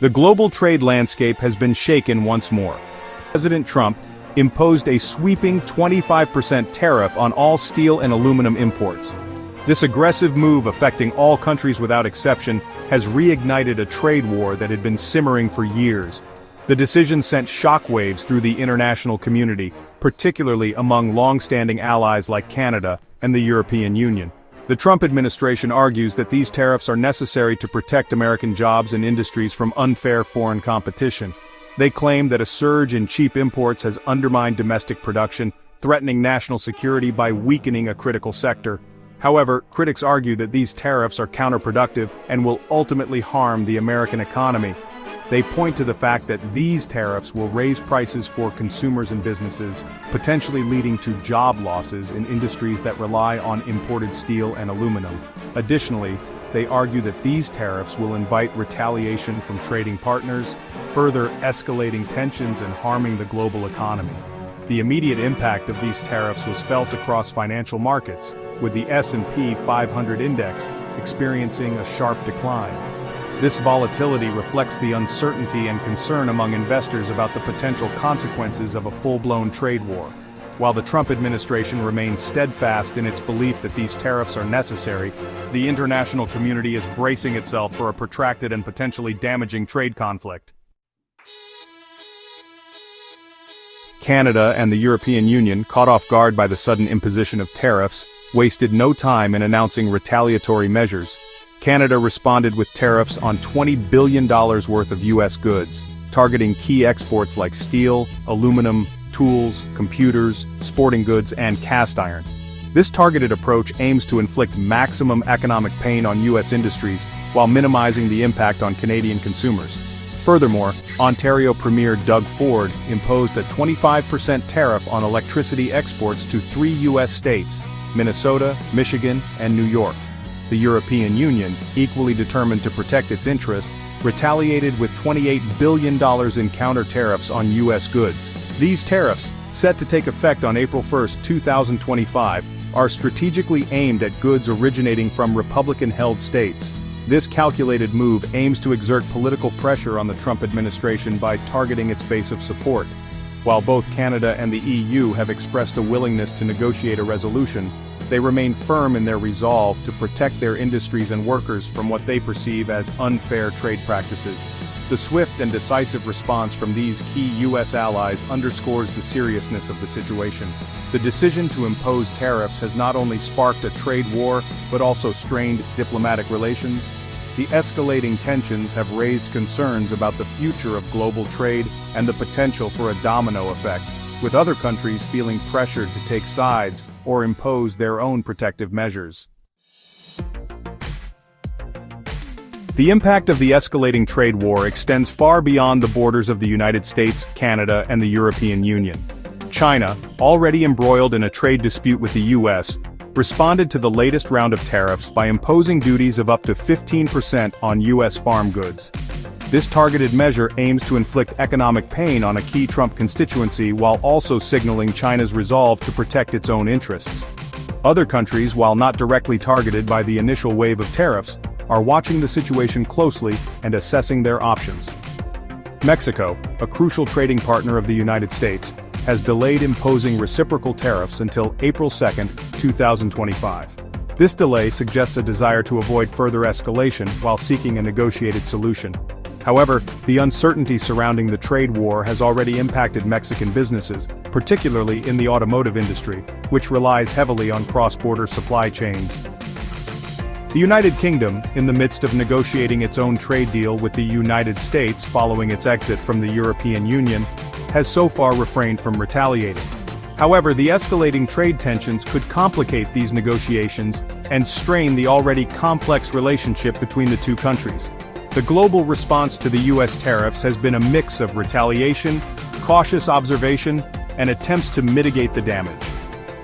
The global trade landscape has been shaken once more. President Trump imposed a sweeping 25% tariff on all steel and aluminum imports. This aggressive move, affecting all countries without exception, has reignited a trade war that had been simmering for years. The decision sent shockwaves through the international community, particularly among long-standing allies like Canada and the European Union. The Trump administration argues that these tariffs are necessary to protect American jobs and industries from unfair foreign competition. They claim that a surge in cheap imports has undermined domestic production, threatening national security by weakening a critical sector. However, critics argue that these tariffs are counterproductive and will ultimately harm the American economy. They point to the fact that these tariffs will raise prices for consumers and businesses, potentially leading to job losses in industries that rely on imported steel and aluminum. Additionally, they argue that these tariffs will invite retaliation from trading partners, further escalating tensions and harming the global economy. The immediate impact of these tariffs was felt across financial markets, with the S&P 500 index experiencing a sharp decline. This volatility reflects the uncertainty and concern among investors about the potential consequences of a full-blown trade war. While the Trump administration remains steadfast in its belief that these tariffs are necessary, the international community is bracing itself for a protracted and potentially damaging trade conflict. Canada and the European Union, caught off guard by the sudden imposition of tariffs, wasted no time in announcing retaliatory measures. Canada responded with tariffs on $20 billion worth of U.S. goods, targeting key exports like steel, aluminum, tools, computers, sporting goods, and cast iron. This targeted approach aims to inflict maximum economic pain on U.S. industries while minimizing the impact on Canadian consumers. Furthermore, Ontario Premier Doug Ford imposed a 25% tariff on electricity exports to 3 U.S. states, Minnesota, Michigan, and New York. The European Union, equally determined to protect its interests, retaliated with $28 billion in counter-tariffs on U.S. goods. These tariffs, set to take effect on April 1, 2025, are strategically aimed at goods originating from Republican-held states. This calculated move aims to exert political pressure on the Trump administration by targeting its base of support. While both Canada and the EU have expressed a willingness to negotiate a resolution, they remain firm in their resolve to protect their industries and workers from what they perceive as unfair trade practices. The swift and decisive response from these key U.S. allies underscores the seriousness of the situation. The decision to impose tariffs has not only sparked a trade war, but also strained diplomatic relations. The escalating tensions have raised concerns about the future of global trade and the potential for a domino effect, with other countries feeling pressured to take sides or impose their own protective measures. The impact of the escalating trade war extends far beyond the borders of the United States, Canada, and the European Union. China, already embroiled in a trade dispute with the U.S., responded to the latest round of tariffs by imposing duties of up to 15% on U.S. farm goods. This targeted measure aims to inflict economic pain on a key Trump constituency while also signaling China's resolve to protect its own interests. Other countries, while not directly targeted by the initial wave of tariffs, are watching the situation closely and assessing their options. Mexico, a crucial trading partner of the United States, has delayed imposing reciprocal tariffs until April 2, 2025. This delay suggests a desire to avoid further escalation while seeking a negotiated solution. However, the uncertainty surrounding the trade war has already impacted Mexican businesses, particularly in the automotive industry, which relies heavily on cross-border supply chains. The United Kingdom, in the midst of negotiating its own trade deal with the United States following its exit from the European Union, has so far refrained from retaliating. However, the escalating trade tensions could complicate these negotiations and strain the already complex relationship between the two countries. The global response to the U.S. tariffs has been a mix of retaliation, cautious observation, and attempts to mitigate the damage.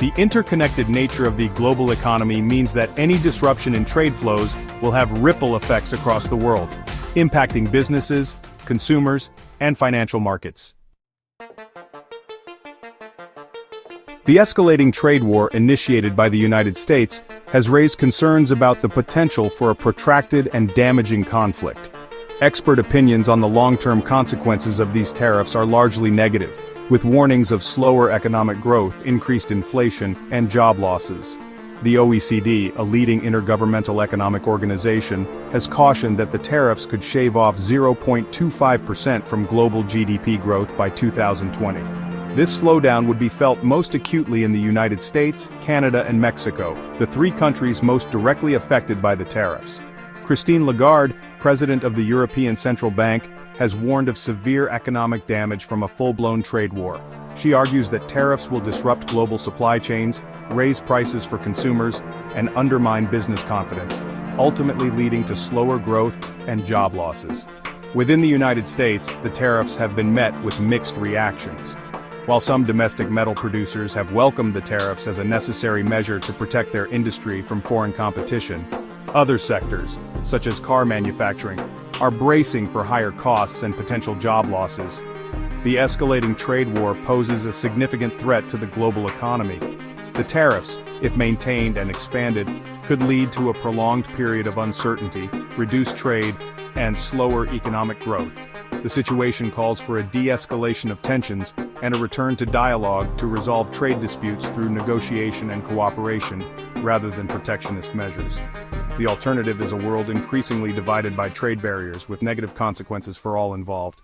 The interconnected nature of the global economy means that any disruption in trade flows will have ripple effects across the world, impacting businesses, consumers, and financial markets. The escalating trade war initiated by the United States has raised concerns about the potential for a protracted and damaging conflict. Expert opinions on the long-term consequences of these tariffs are largely negative, with warnings of slower economic growth, increased inflation, and job losses. The OECD, a leading intergovernmental economic organization, has cautioned that the tariffs could shave off 0.25% from global GDP growth by 2020. This slowdown would be felt most acutely in the United States, Canada, and Mexico, the three countries most directly affected by the tariffs. Christine Lagarde, president of the European Central Bank, has warned of severe economic damage from a full-blown trade war. She argues that tariffs will disrupt global supply chains, raise prices for consumers, and undermine business confidence, ultimately leading to slower growth and job losses. Within the United States, the tariffs have been met with mixed reactions. While some domestic metal producers have welcomed the tariffs as a necessary measure to protect their industry from foreign competition, other sectors, such as car manufacturing, are bracing for higher costs and potential job losses. The escalating trade war poses a significant threat to the global economy. The tariffs, if maintained and expanded, could lead to a prolonged period of uncertainty, reduced trade, and slower economic growth. The situation calls for a de-escalation of tensions and a return to dialogue to resolve trade disputes through negotiation and cooperation, rather than protectionist measures. The alternative is a world increasingly divided by trade barriers with negative consequences for all involved.